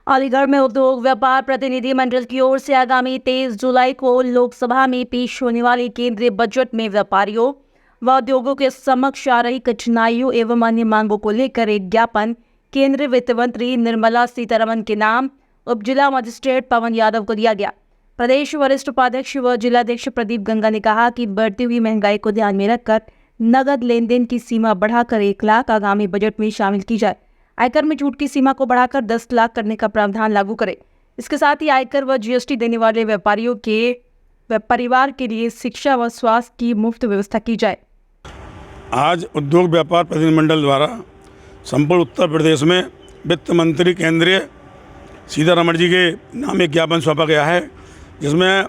अलीगढ़ में उद्योग व्यापार प्रतिनिधि मंडल की ओर से आगामी 23 जुलाई को लोकसभा में पेश होने वाले केंद्रीय बजट में व्यापारियों व उद्योगों के समक्ष आ रही कठिनाइयों एवं अन्य मांगों को लेकर एक ज्ञापन केंद्रीय वित्त मंत्री निर्मला सीतारमण के नाम उप जिला मजिस्ट्रेट पवन यादव को दिया गया। प्रदेश वरिष्ठ उपाध्यक्ष व जिलाध्यक्ष प्रदीप गंगा ने कहा कि बढ़ती हुई महंगाई को ध्यान में रखकर नगद लेन देन की सीमा बढ़ाकर 1 लाख आगामी बजट में शामिल की जाए। आयकर में छूट की सीमा को बढ़ाकर 10 लाख करने का प्रावधान लागू करें। इसके साथ ही आयकर व जीएसटी देने वाले व्यापारियों के परिवार के लिए शिक्षा व स्वास्थ्य की मुफ्त व्यवस्था की जाए। आज उद्योग व्यापार प्रतिनिधिमंडल द्वारा संपूर्ण उत्तर प्रदेश में वित्त मंत्री केंद्रीय सीतारमण जी के नाम एक ज्ञापन सौंपा गया है, जिसमें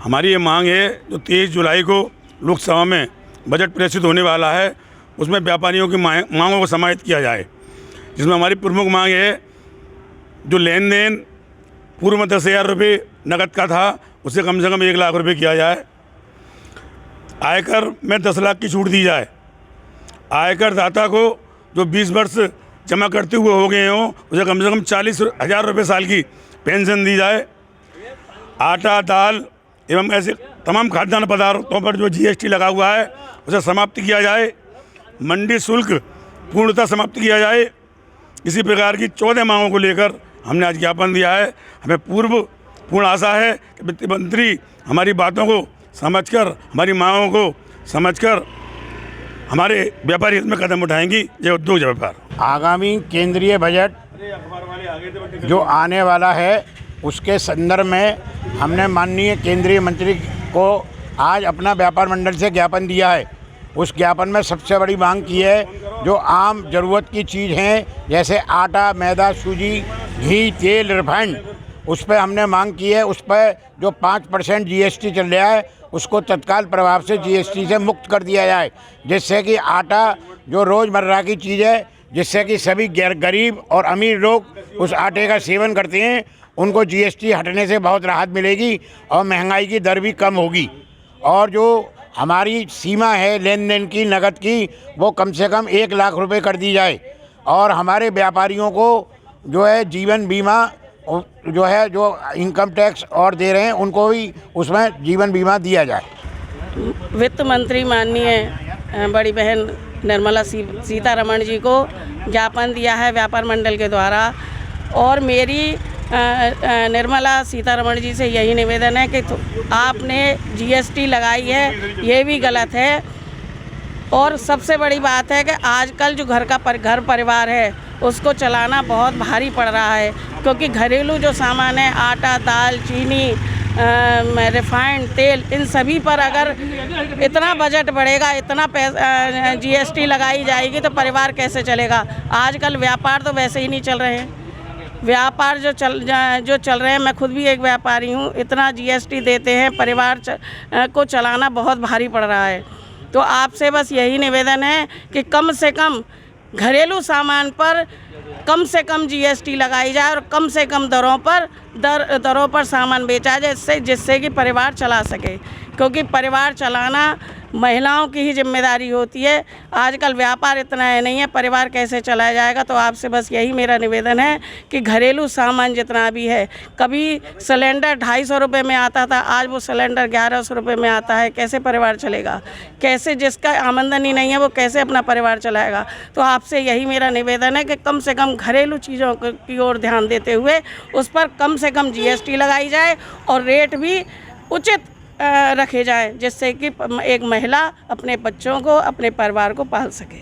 हमारी ये मांग है जो 23 जुलाई को लोकसभा में बजट प्रेषित होने वाला है, उसमें व्यापारियों की मांगों को समाहित किया जाए। जिसमें हमारी प्रमुख मांग है जो लेन देन पूर्व में 10,000 रुपये नकद का था उसे कम से कम 1 लाख रुपये किया जाए। आयकर में 10 लाख की छूट दी जाए। आयकर दाता को जो 20 वर्ष जमा करते हुए हो गए हों उसे कम से कम 40,000 रुपये साल की पेंशन दी जाए। आटा, दाल एवं ऐसे तमाम खाद्यान्न पदार्थों पर जो जीएसटी लगा हुआ है उसे समाप्त किया जाए। मंडी शुल्क पूर्णतः समाप्त किया जाए। इसी प्रकार की 14 मांगों को लेकर हमने आज ज्ञापन दिया है। हमें पूर्ण आशा है कि वित्त मंत्री हमारी बातों को समझकर, हमारी मांगों को समझकर हमारे व्यापारी हित में कदम उठाएंगी। जय उद्योग जय व्यापार। आगामी केंद्रीय बजट जो आने वाला है उसके संदर्भ में हमने माननीय केंद्रीय मंत्री को आज अपना व्यापार मंडल से ज्ञापन दिया है। उस ज्ञापन में सबसे बड़ी मांग की है जो आम ज़रूरत की चीज़ हैं जैसे आटा, मैदा, सूजी, घी, तेल, रिफाइंड, उस पर हमने मांग की है। उस पर जो 5% जीएसटी चल रहा है उसको तत्काल प्रभाव से जीएसटी से मुक्त कर दिया जाए, जिससे कि आटा जो रोज़मर्रा की चीज़ है, जिससे कि सभी गरीब और अमीर लोग उस आटे का सेवन करते हैं, उनको जीएसटी हटने से बहुत राहत मिलेगी और महंगाई की दर भी कम होगी। और जो हमारी सीमा है लेन देन की नगद की, वो कम से कम 1 लाख रुपए कर दी जाए। और हमारे व्यापारियों को जो है जीवन बीमा जो है, जो इनकम टैक्स और दे रहे हैं उनको भी उसमें जीवन बीमा दिया जाए। वित्त मंत्री माननीय बड़ी बहन निर्मला सीतारमण जी को ज्ञापन दिया है व्यापार मंडल के द्वारा। और मेरी निर्मला सीतारमण जी से यही निवेदन है कि आपने जीएसटी लगाई है, ये भी गलत है। और सबसे बड़ी बात है कि आजकल जो घर परिवार है उसको चलाना बहुत भारी पड़ रहा है, क्योंकि घरेलू जो सामान है आटा, दाल, चीनी, रिफाइंड तेल, इन सभी पर अगर इतना बजट बढ़ेगा, इतना पैसा जीएसटी लगाई जाएगी तो परिवार कैसे चलेगा। आजकल व्यापार तो वैसे ही नहीं चल रहे हैं। व्यापार जो चल रहे हैं, मैं खुद भी एक व्यापारी हूँ, इतना जीएसटी देते हैं, परिवार को चलाना बहुत भारी पड़ रहा है। तो आपसे बस यही निवेदन है कि कम से कम घरेलू सामान पर कम से कम जीएसटी लगाई जाए और कम से कम दरों पर सामान बेचा जाए, जिससे कि परिवार चला सके, क्योंकि परिवार चलाना महिलाओं की ही जिम्मेदारी होती है। आजकल व्यापार इतना है नहीं है, परिवार कैसे चलाया जाएगा। तो आपसे बस यही मेरा निवेदन है कि घरेलू सामान जितना भी है, कभी सिलेंडर 250 रुपये में आता था, आज वो सिलेंडर 1100 रुपये में आता है। कैसे परिवार चलेगा, कैसे जिसका आमदनी नहीं है वो कैसे अपना परिवार चलाएगा। तो आपसे यही मेरा निवेदन है कि कम से कम घरेलू चीज़ों की ओर ध्यान देते हुए उस पर कम से कम जीएसटी लगाई जाए और रेट भी उचित रखे जाएं, जिससे कि एक महिला अपने बच्चों को, अपने परिवार को पाल सके।